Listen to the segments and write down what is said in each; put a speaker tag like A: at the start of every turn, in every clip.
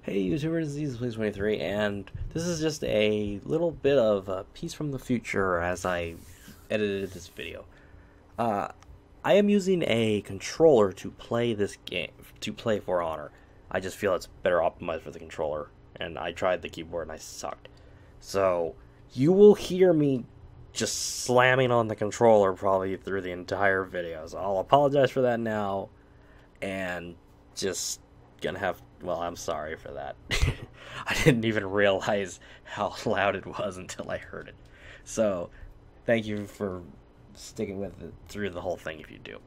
A: Hey YouTubers, this is Please23, and this is just a little bit of a piece from the future as I edited this video. Uh, I am using a controller to play this game, to play For Honor. I just feel it's better optimized for the controller, and I tried the keyboard and I sucked. So, you will hear me just slamming on the controller probably through the entire video. So I'll apologize for that now, and just gonna have, well, I'm sorry for that. I didn't even realize how loud it was until I heard it. So thank you for sticking with it through the whole thing if you do.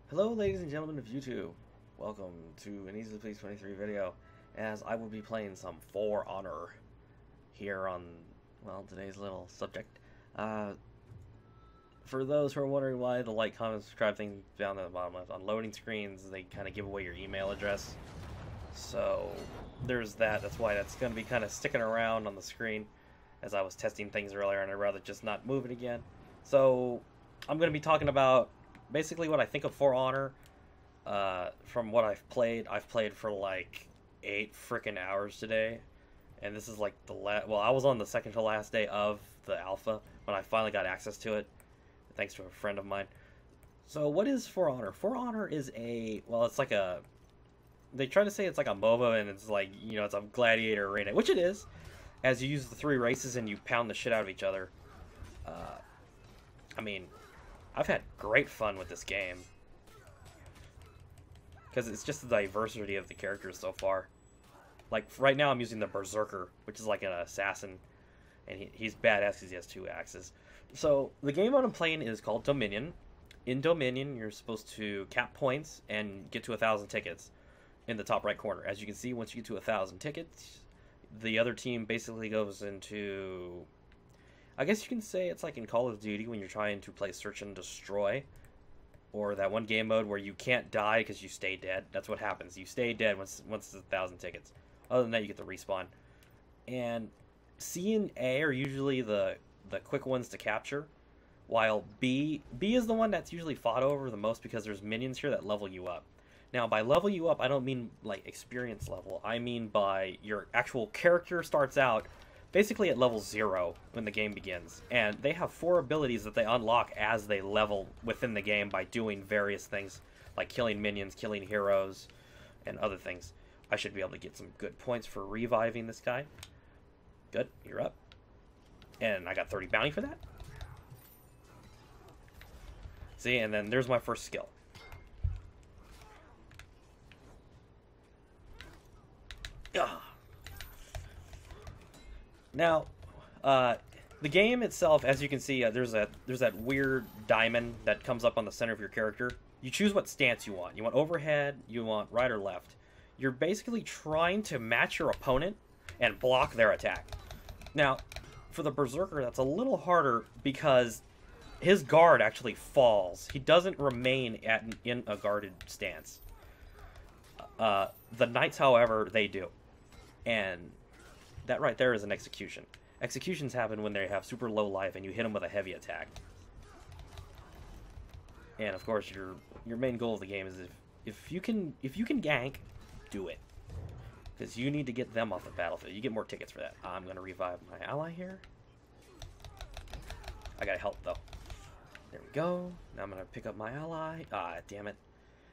A: Hello ladies and gentlemen of YouTube, welcome to an Easily Please 23 video, as I will be playing some For Honor here on, well, today's little subject. For those who are wondering why the like, comment, subscribe thing down at the bottom left, on loading screens, they kind of give away your email address. So there's that. That's why that's going to be kind of sticking around on the screen as I was testing things earlier, and I'd rather just not move it again. So I'm going to be talking about basically what I think of For Honor. From what I've played for like 8 freaking hours today. And this is like the well, I was on the second to last day of the alpha when I finally got access to it, thanks to a friend of mine. So what is For Honor? For Honor is a, well, it's like a, they try to say it's like a MOBA, and it's like, you know, it's a gladiator arena, which it is, as you use the 3 races and you pound the shit out of each other. I mean, I've had great fun with this game, because it's just the diversity of the characters so far. Like, right now I'm using the Berserker, which is like an assassin, and he's badass because he has 2 axes. So, the game I'm playing is called Dominion. In Dominion, you're supposed to cap points and get to 1,000 tickets in the top right corner. As you can see, once you get to 1,000 tickets, the other team basically goes into, I guess you can say it's like in Call of Duty when you're trying to play Search and Destroy, or that one game mode where you can't die because you stay dead. That's what happens. You stay dead once it's 1,000 tickets. Other than that, you get the respawn. And C and A are usually the quick ones to capture, while B is the one that's usually fought over the most because there's minions here that level you up. Now, by level you up, I don't mean like experience level. I mean by your actual character starts out basically at level 0 when the game begins, and they have 4 abilities that they unlock as they level within the game by doing various things like killing minions, killing heroes, and other things. I should be able to get some good points for reviving this guy. Good, you're up. And I got 30 bounty for that. See, and then there's my first skill. Ugh. Now, the game itself, as you can see, there's that weird diamond that comes up on the center of your character. You choose what stance you want. You want overhead, you want right or left. You're basically trying to match your opponent and block their attack. Now, for the Berserker, that's a little harder because his guard actually falls. He doesn't remain in a guarded stance. The Knights, however, they do. And that right there is an execution. Executions happen when they have super low life and you hit them with a heavy attack. And of course, your main goal of the game is if you can gank, do it, because you need to get them off the battlefield. You get more tickets for that. I'm gonna revive my ally here. I gotta help though. There we go. Now I'm gonna pick up my ally. Ah, damn it.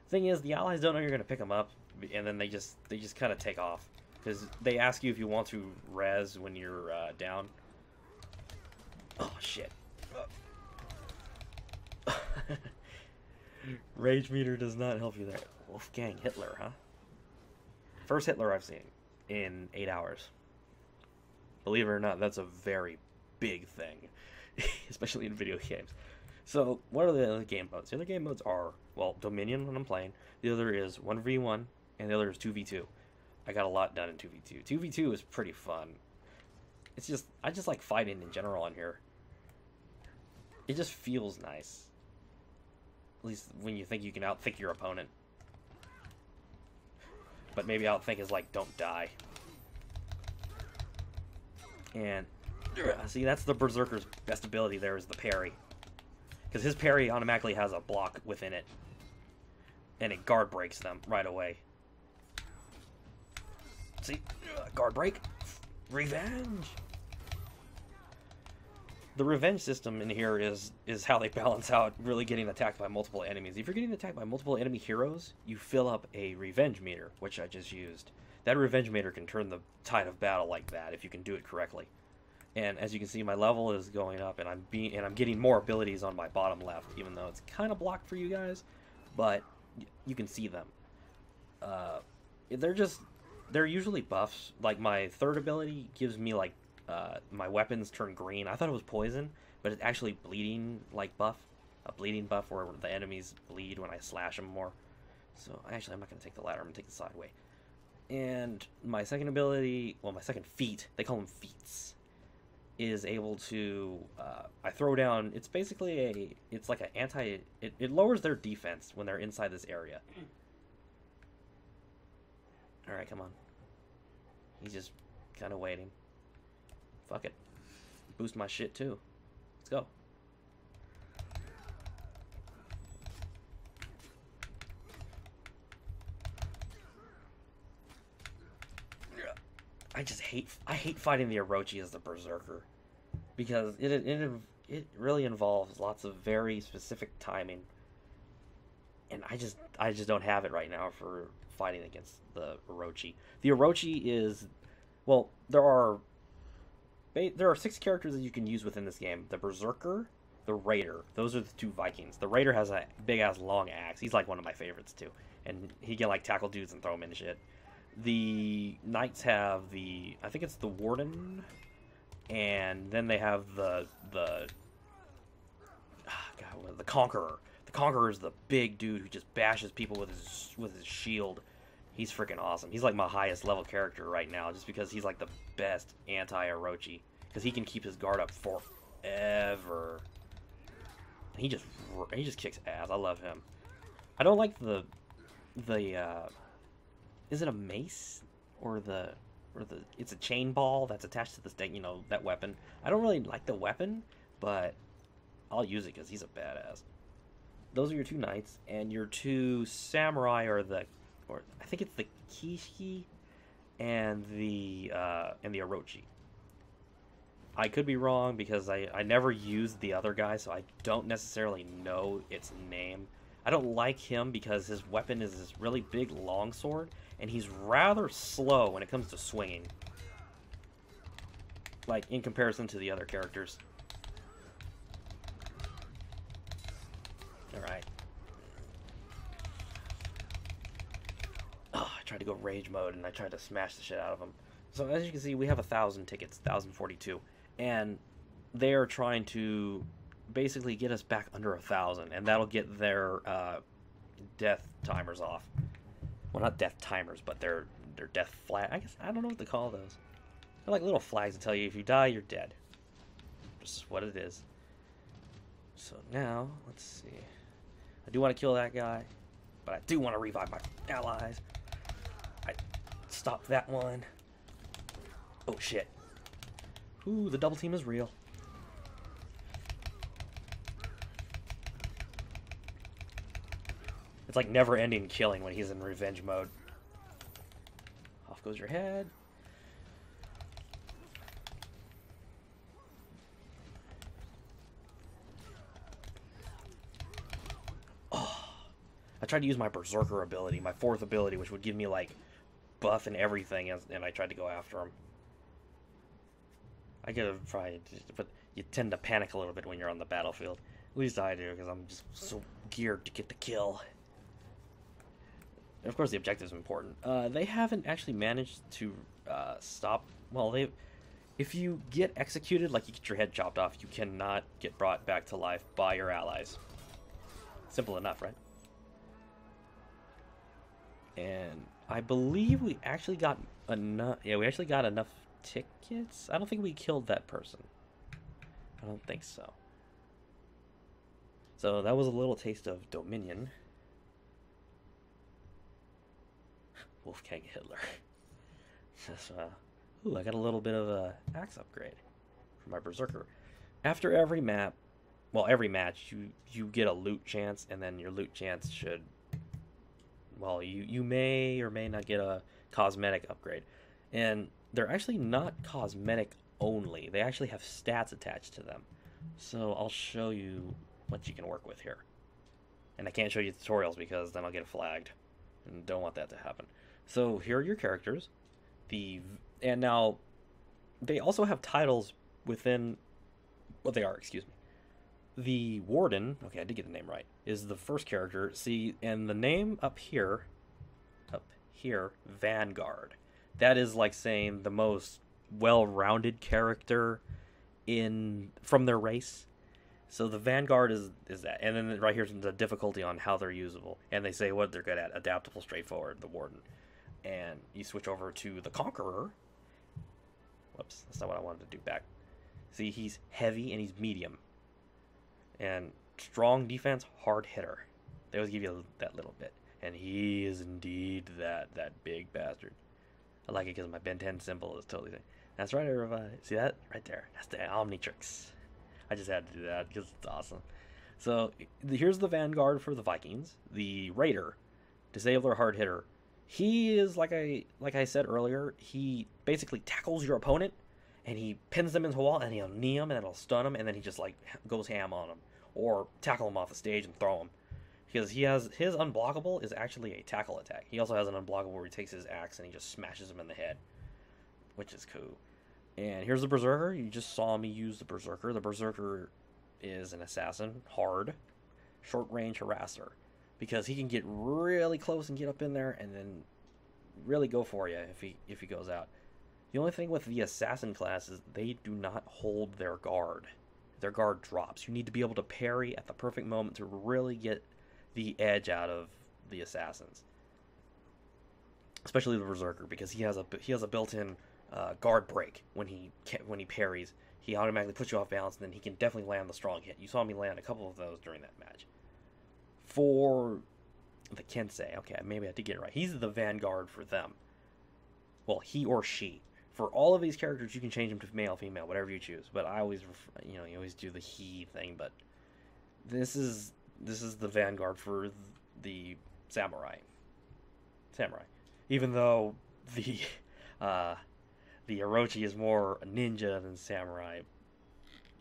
A: Thing is, the allies don't know you're gonna pick them up, and then they just kind of take off because they ask you if you want to res when you're down. Oh shit. Rage meter does not help you there. Wolfgang Hitler, huh? First Hitler I've seen in 8 hours. Believe it or not, that's a very big thing, especially in video games. So, what are the other game modes? The other game modes are, well, Dominion when I'm playing. The other is 1v1, and the other is 2v2. I got a lot done in 2v2. 2v2 is pretty fun. It's just, I just like fighting in general on here. It just feels nice. At least when you think you can outthink your opponent. But maybe outthink is like, don't die. And, see, that's the Berserker's best ability there, is the parry. Because his parry automatically has a block within it. And it guard breaks them right away. See? Guard break. Revenge. The revenge system in here is how they balance out really getting attacked by multiple enemies. If you're getting attacked by multiple enemy heroes, you fill up a revenge meter, which I just used. That revenge meter can turn the tide of battle like that if you can do it correctly. And as you can see, my level is going up, and I'm getting more abilities on my bottom left, even though it's kind of blocked for you guys, but you can see them. They're usually buffs. Like my third ability gives me like my weapons turn green. I thought it was poison, but it's actually bleeding like buff. A bleeding buff where the enemies bleed when I slash them more. So actually I'm not going to take the ladder, I'm going to take the side way. And my second ability, well my second feat, they call them feats, is able to, I throw down, it's basically it's like an it lowers their defense when they're inside this area. Alright, come on. He's just kind of waiting. Fuck it. Boost my shit too. Let's go. I hate fighting the Orochi as the Berserker, because it really involves lots of very specific timing, and I just don't have it right now for fighting against the Orochi. The Orochi is, well, there are 6 characters that you can use within this game. The Berserker, the Raider. Those are the 2 Vikings. The Raider has a big-ass long axe. He's like one of my favorites, too. And he can, like, tackle dudes and throw them into shit. The Knights have I think it's the Warden. And then they have the Conqueror. The Conqueror is the big dude who just bashes people with his shield. He's freaking awesome. He's like my highest level character right now, just because he's like the best anti-Orochi. Because he can keep his guard up forever. He just kicks ass. I love him. I don't like the is it a mace or it's a chain ball that's attached to this thing, you know, that weapon. I don't really like the weapon, but I'll use it because he's a badass. Those are your 2 knights, and your 2 samurai are or I think it's the Kishi and the Orochi. I could be wrong because I never used the other guy, so I don't necessarily know its name. I don't like him because his weapon is this really big longsword, and he's rather slow when it comes to swinging. Like, in comparison to the other characters. Alright. Oh, I tried to go rage mode, and I tried to smash the shit out of him. So, as you can see, we have 1,000 tickets, 1,042. And they are trying to basically get us back under 1,000, and that'll get their death timers off. Well, not death timers, but their death flag. I guess I don't know what to call those. They're like little flags that tell you if you die, you're dead. Just what it is. So now, let's see. I do want to kill that guy, but I do want to revive my allies. I stopped that one. Oh shit. Ooh, the double team is real. It's like never-ending killing when he's in revenge mode. Off goes your head. Oh, I tried to use my Berserker ability, my 4th ability, which would give me like buff and everything, and I tried to go after him. I could have tried, but you tend to panic a little bit when you're on the battlefield. At least I do, because I'm just so geared to get the kill. And of course, the objective is important. They haven't actually managed to stop. Well, if you get executed, like you get your head chopped off, you cannot get brought back to life by your allies. Simple enough, right? And I believe we actually got enough. Yeah, we actually got enough tickets. I don't think we killed that person. I don't think so. So that was a little taste of Dominion. Wolfgang Hitler. Just, ooh, I got a little bit of a axe upgrade for my Berserker. After every map, well, every match, you get a loot chance, and then your loot chance should, well, you may or may not get a cosmetic upgrade. And they're actually not cosmetic only. They actually have stats attached to them. So I'll show you what you can work with here. And I can't show you tutorials because then I'll get flagged. And don't want that to happen. So here are your characters. And now they also have titles within what they are, excuse me. The Warden, okay, I did get the name right, is the first character. See, and the name up here, Vanguard. That is like saying the most well-rounded character from their race. So the Vanguard is that. And then right here's the difficulty on how they're usable. And they say what they're good at. Adaptable, straightforward, the Warden. And you switch over to the Conqueror. Whoops, that's not what I wanted to do back. See, he's heavy and he's medium. And strong defense, hard hitter. They always give you that little bit. And he is indeed that big bastard. I like it because my Ben 10 symbol is totally there. That's right, everybody. See that? Right there. That's the Omnitrix. I just had to do that because it's awesome. So here's the Vanguard for the Vikings. The Raider, disabler, hard hitter. He is like I said earlier. He basically tackles your opponent, and he pins them into a wall, and he'll knee them, and it'll stun them, and then he just like goes ham on them, or tackle them off the stage and throw them. Because he has his unblockable is actually a tackle attack. He also has an unblockable where he takes his axe and he just smashes him in the head, which is cool. And here's the Berserker. You just saw me use the Berserker. The Berserker is an assassin, hard, short-range harasser, because he can get really close and get up in there and then really go for you if he goes out. The only thing with the assassin class is they do not hold their guard. Their guard drops. You need to be able to parry at the perfect moment to really get the edge out of the assassins, especially the Berserker, because he has a built-in guard break when he parries. He automatically puts you off balance, and then he can definitely land the strong hit. You saw me land a couple of those during that match. For the Kensei, okay, maybe I did get it right. He's the Vanguard for them. Well, he or she. For all of these characters, you can change them to male, female, whatever you choose. But I always, you always do the he thing. But this is the Vanguard for the samurai. Even though the Orochi is more a ninja than samurai,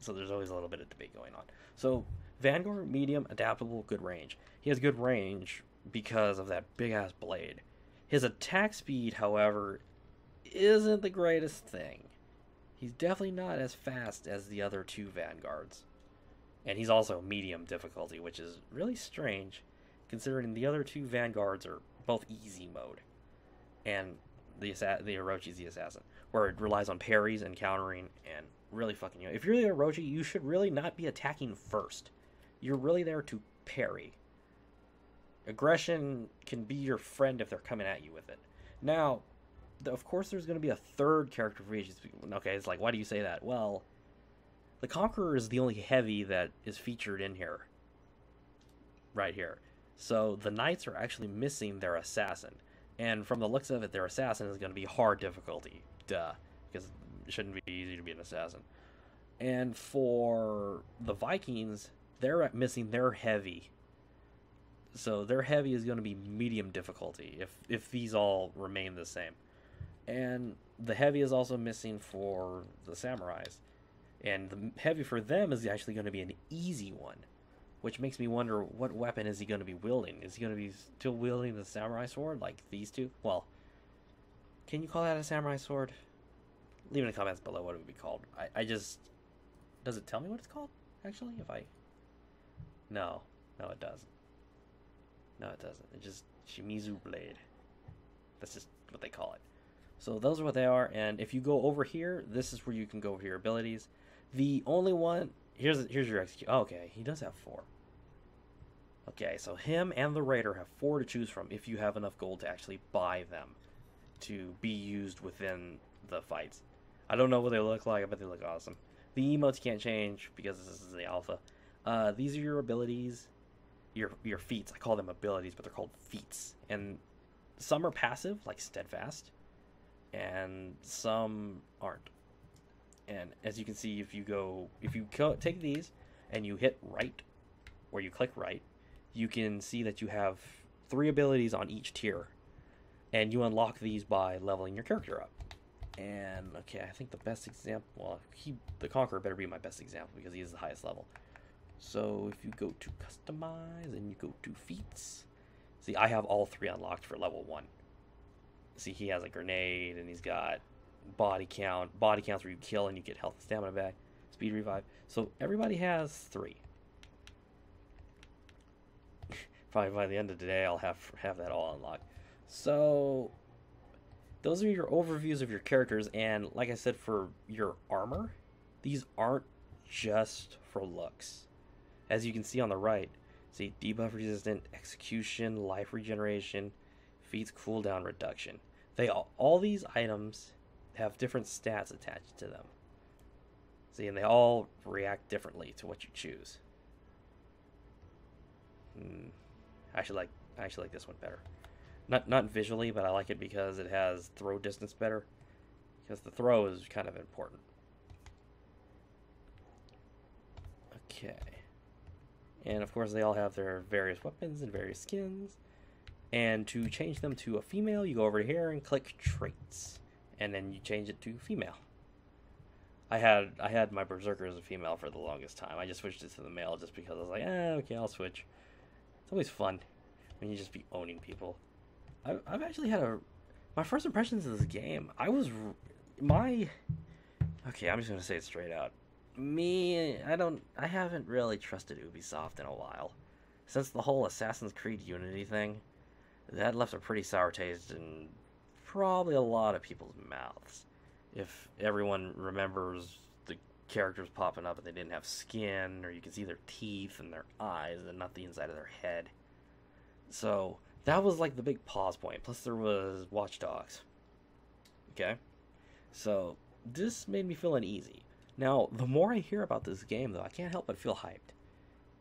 A: so there's always a little bit of debate going on. So Vanguard, medium, adaptable, good range. He has good range because of that big ass blade. His attack speed, however, isn't the greatest thing. He's definitely not as fast as the other two Vanguards. And he's also medium difficulty, which is really strange, considering the other two Vanguards are both easy mode. And the Orochi is the assassin, where it relies on parries and countering and really fucking you. If you're the Orochi, you should really not be attacking first. You're really there to parry. Aggression can be your friend if they're coming at you with it. Now, of course there's going to be a third character for each. Okay, it's like, why do you say that? Well, the Conqueror is the only heavy that is featured in here. Right here. So the Knights are actually missing their assassin. And from the looks of it, their assassin is going to be hard difficulty. Duh. Because it shouldn't be easy to be an assassin. And for the Vikings, they're missing their heavy. So their heavy is going to be medium difficulty if these all remain the same. And the heavy is also missing for the samurais. And the heavy for them is actually going to be an easy one. Which makes me wonder, what weapon is he going to be wielding? Is he going to be still wielding the samurai sword like these two? Well, can you call that a samurai sword? Leave in the comments below what it would be called. I just... Does it tell me what it's called, actually? No, it doesn't. No, it doesn't. It's just Shimizu Blade. That's just what they call it. So those are what they are, and if you go over here, this is where you can go over your abilities. The only one... Here's your execute. Oh, okay, he does have 4. Okay, so him and the Raider have 4 to choose from if you have enough gold to actually buy them to be used within the fights. I don't know what they look like, but they look awesome. The emotes can't change because this is the alpha. These are your abilities, your feats. I call them abilities, but they're called feats. And some are passive, like Steadfast, and some aren't. And as you can see, if you take these and you hit right, or you click right, you can see that you have 3 abilities on each tier. And you unlock these by leveling your character up. And okay, I think the best example, well, the Conqueror better be my best example because he is the highest level. So if you go to customize and you go to feats, see, I have all 3 unlocked for level 1. See, he has a grenade and he's got body count. Body counts where you kill and you get health and stamina back. Speed revive. So everybody has 3. Probably by the end of the day, I'll have that all unlocked. So those are your overviews of your characters, and like I said, for your armor, these aren't just for looks. As you can see on the right, see debuff resistant, execution, life regeneration, feats cooldown reduction. All these items have different stats attached to them. See, and they all react differently to what you choose. I actually like this one better. Not visually, but I like it because it has throw distance better. Because the throw is kind of important. Okay. And of course they all have their various weapons and various skins. And to change them to a female, you go over here and click traits. And then you change it to female. I had my Berserker as a female for the longest time. I just switched it to the male just because I was like, okay, I'll switch. It's always fun when you just be owning people. I've actually had my first impressions of this game. Okay, I'm just gonna say it straight out. I haven't really trusted Ubisoft in a while. Since the whole Assassin's Creed Unity thing, that left a pretty sour taste in probably a lot of people's mouths. If everyone remembers the characters popping up and they didn't have skin, or you can see their teeth and their eyes and not the inside of their head. So that was like the big pause point. Plus there was Watch Dogs. Okay? So this made me feel uneasy. Now, the more I hear about this game, though, I can't help but feel hyped.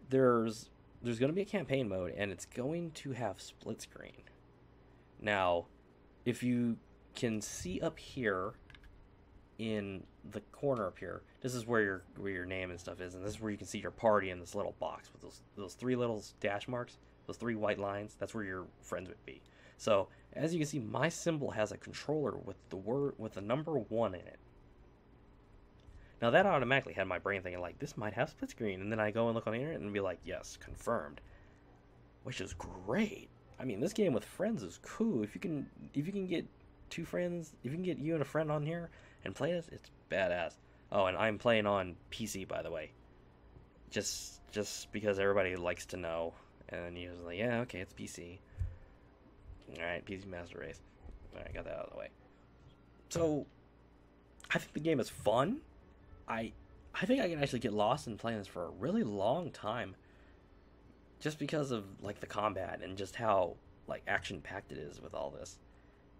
A: There's going to be a campaign mode, and it's going to have split screen. Now, if you can see up here in the corner up here, this is where your name and stuff is, and this is where you can see your party in this little box with those 3 little dash marks, those 3 white lines. That's where your friends would be. So as you can see, my symbol has a controller with the number 1 in it. Now that automatically had my brain thinking like, this might have split screen, and then I go and look on the internet and be like, yes, confirmed, which is great. I mean, this game with friends is cool. If you can get 2 friends, if you can get you and a friend on here and play this, it's badass. Oh, and I'm playing on PC, by the way, just because everybody likes to know. And then he was like, yeah, okay, it's PC. Alright, PC Master Race. Alright, got that out of the way. So, I think the game is fun. I think I can actually get lost in playing this for a really long time. Just because of, like, the combat and just how, like, action-packed it is with all this.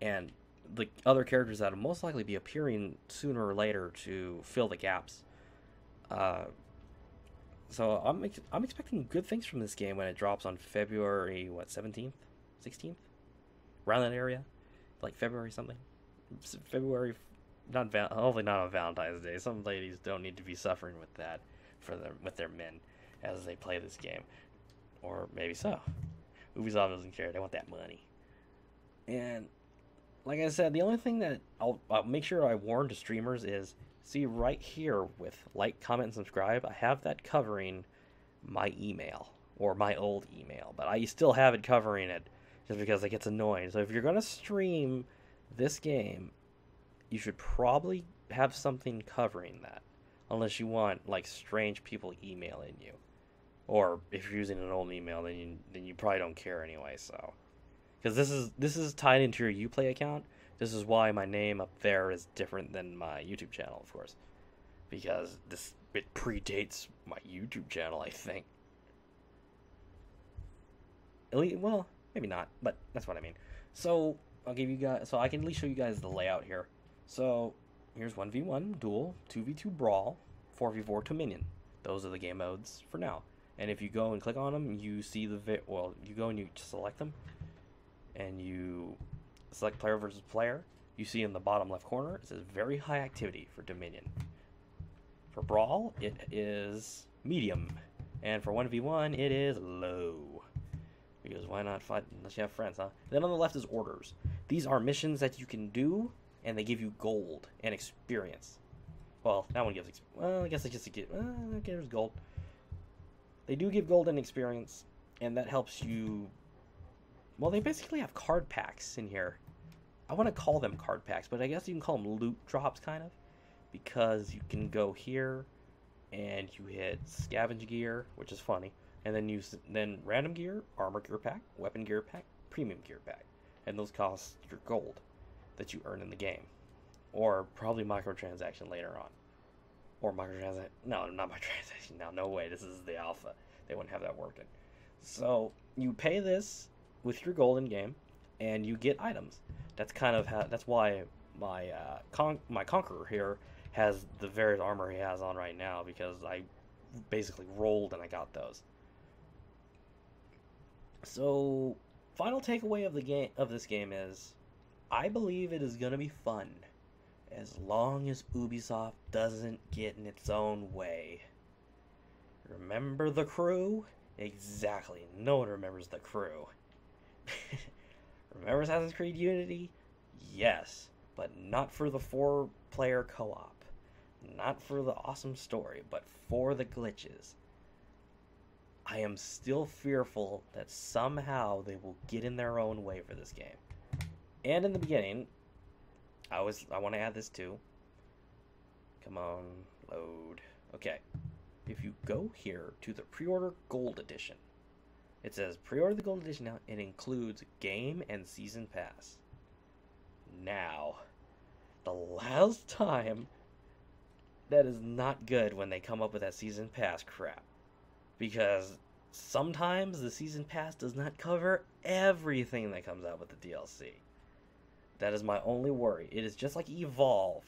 A: And the other characters that will most likely be appearing sooner or later to fill the gaps. So I'm expecting good things from this game when it drops on February, 17th? 16th? Around that area? Like February something? February, hopefully not on Valentine's Day. Some ladies don't need to be suffering with that with their men as they play this game. Or maybe so. Ubisoft doesn't care. They want that money. And like I said, the only thing that I'll make sure I warn to streamers is, see right here with like, comment, and subscribe, I have that covering my email, or my old email, but I still have it covering it just because it gets annoying. So if you're going to stream this game, you should probably have something covering that, unless you want like strange people emailing you. Or if you're using an old email, then you probably don't care anyway, so. Because this is tied into your Uplay account. This is why my name up there is different than my YouTube channel, of course. Because it predates my YouTube channel, I think. At least, well, maybe not, but that's what I mean. So I'll give you guys, so I can at least show you guys the layout here. So here's 1v1 duel, 2v2 brawl, 4v4 Dominion. Those are the game modes for now. And if you go and click on them, you see you go and you select them, and you select player versus player. You see in the bottom left corner, it says very high activity for Dominion. For Brawl, it is medium. And for 1v1, it is low. Because why not fight unless you have friends, huh? Then on the left is orders. These are missions that you can do and they give you gold and experience. Well, that one gives, well, I guess it just gives, okay, there's gold. They do give gold and experience, and that helps you, well, they basically have card packs in here. I want to call them card packs, but I guess you can call them loot drops, kind of, because you can go here, and you hit scavenge gear, which is funny, and then random gear, armor gear pack, weapon gear pack, premium gear pack, and those cost your gold that you earn in the game, or probably microtransaction later on, or microtransaction. No, not microtransaction. Now, no way. This is the alpha. They wouldn't have that working. So you pay this with your gold in game, and you get items. That's kind of how. That's why my my conqueror here has the various armor he has on right now, because I basically rolled and I got those. So, final takeaway of this game is, I believe it is gonna be fun, as long as Ubisoft doesn't get in its own way. Remember the crew? Exactly. No one remembers the crew. Remember Assassin's Creed Unity? Yes, but not for the 4-player co-op. Not for the awesome story, but for the glitches. I am still fearful that somehow they will get in their own way for this game. And in the beginning, I want to add this too. Come on, load. Okay. If you go here to the pre-order gold edition, it says pre-order the gold edition now. It includes game and season pass. Now, the last time, that is not good when they come up with that season pass crap, because sometimes the season pass does not cover everything that comes out with the DLC. That is my only worry. It is just like Evolve.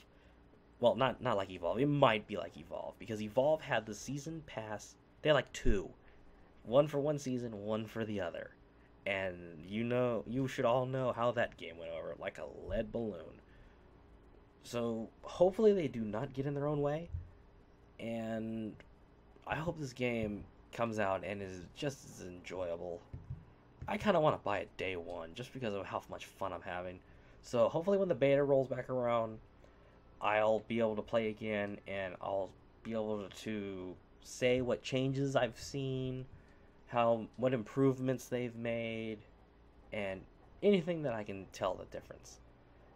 A: Well, not like Evolve. It might be like Evolve, because Evolve had the season pass. They had like two. One for one season, one for the other. And you should all know how that game went over, like a lead balloon. So, hopefully they do not get in their own way. And I hope this game comes out and is just as enjoyable. I kind of want to buy it day one, just because of how much fun I'm having. So, hopefully when the beta rolls back around, I'll be able to play again, and I'll be able to say what changes I've seen, what improvements they've made, and anything that I can tell the difference.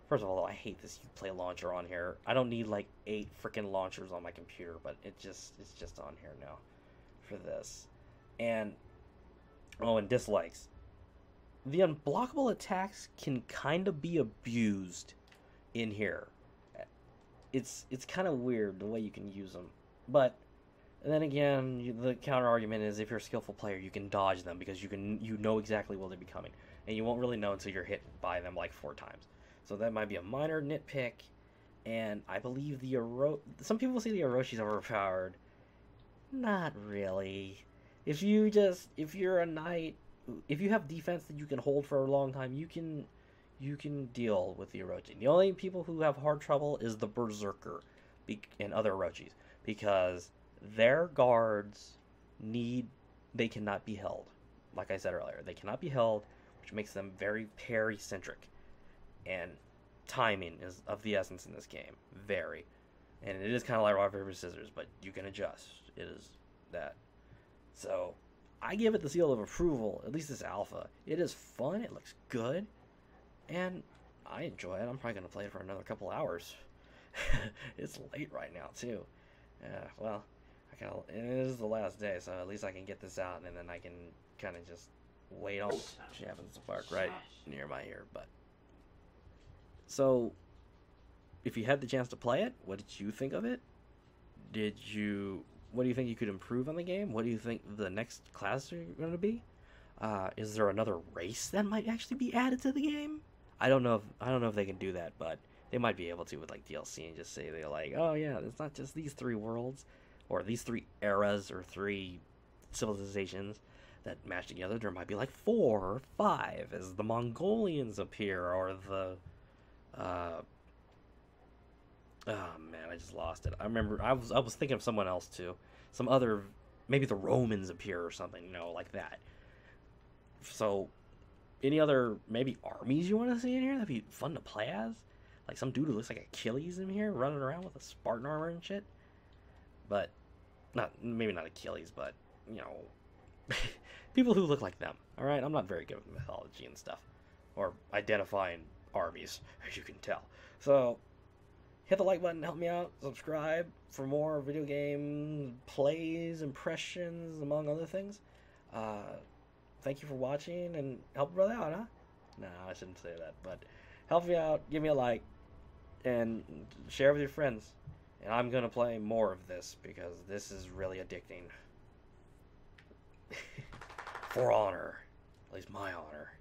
A: First of all, I hate this Uplay launcher on here. I don't need like 8 freaking launchers on my computer, but it's just on here now for this. And and dislikes. The unblockable attacks can kind of be abused in here. It's kind of weird the way you can use them, but then again, the counter argument is, if you're a skillful player, you can dodge them, because you know exactly when they'll be coming, and you won't really know until you're hit by them like 4 times. So that might be a minor nitpick, and I believe some people say the Oroshi's overpowered. Not really. If you're a knight, if you have defense that you can hold for a long time, you can deal with the Orochi. The only people who have hard trouble is the Berserker and other Orochis, because their guards they cannot be held. Like I said earlier, they cannot be held, which makes them very parry-centric. And timing is of the essence in this game. Very. And it is kind of like rock, paper, scissors, but you can adjust. It is that. So, I give it the seal of approval, at least this alpha. It is fun, it looks good, and I enjoy it. I'm probably going to play it for another couple hours. It's late right now, too. Well, it is the last day, so at least I can get this out, and then I can kind of just wait on. She happens to bark right near my ear, but. So, if you had the chance to play it, what did you think of it? What do you think you could improve on the game? What do you think the next class are going to be? Is there another race that might actually be added to the game? I don't know if they can do that, but they might be able to with like DLC, and just say they're like, oh yeah, it's not just these 3 worlds, or these 3 eras, or 3 civilizations that match together. There might be like 4 or 5 as the Mongolians appear, or the oh man, I just lost it. I remember I was thinking of someone else too. Some other, maybe the Romans appear or something, like that. So, any other maybe armies you want to see in here that'd be fun to play as? Like some dude who looks like Achilles in here running around with a Spartan armor and shit. But maybe not Achilles, but you know, people who look like them. All right, I'm not very good with mythology and stuff, or identifying armies, as you can tell. So hit the like button, help me out, subscribe for more video game plays, impressions, among other things. Thank you for watching, and help a brother out, huh? No, I shouldn't say that, but help me out, give me a like, and share with your friends. And I'm gonna play more of this, because this is really addicting. For honor. At least my honor.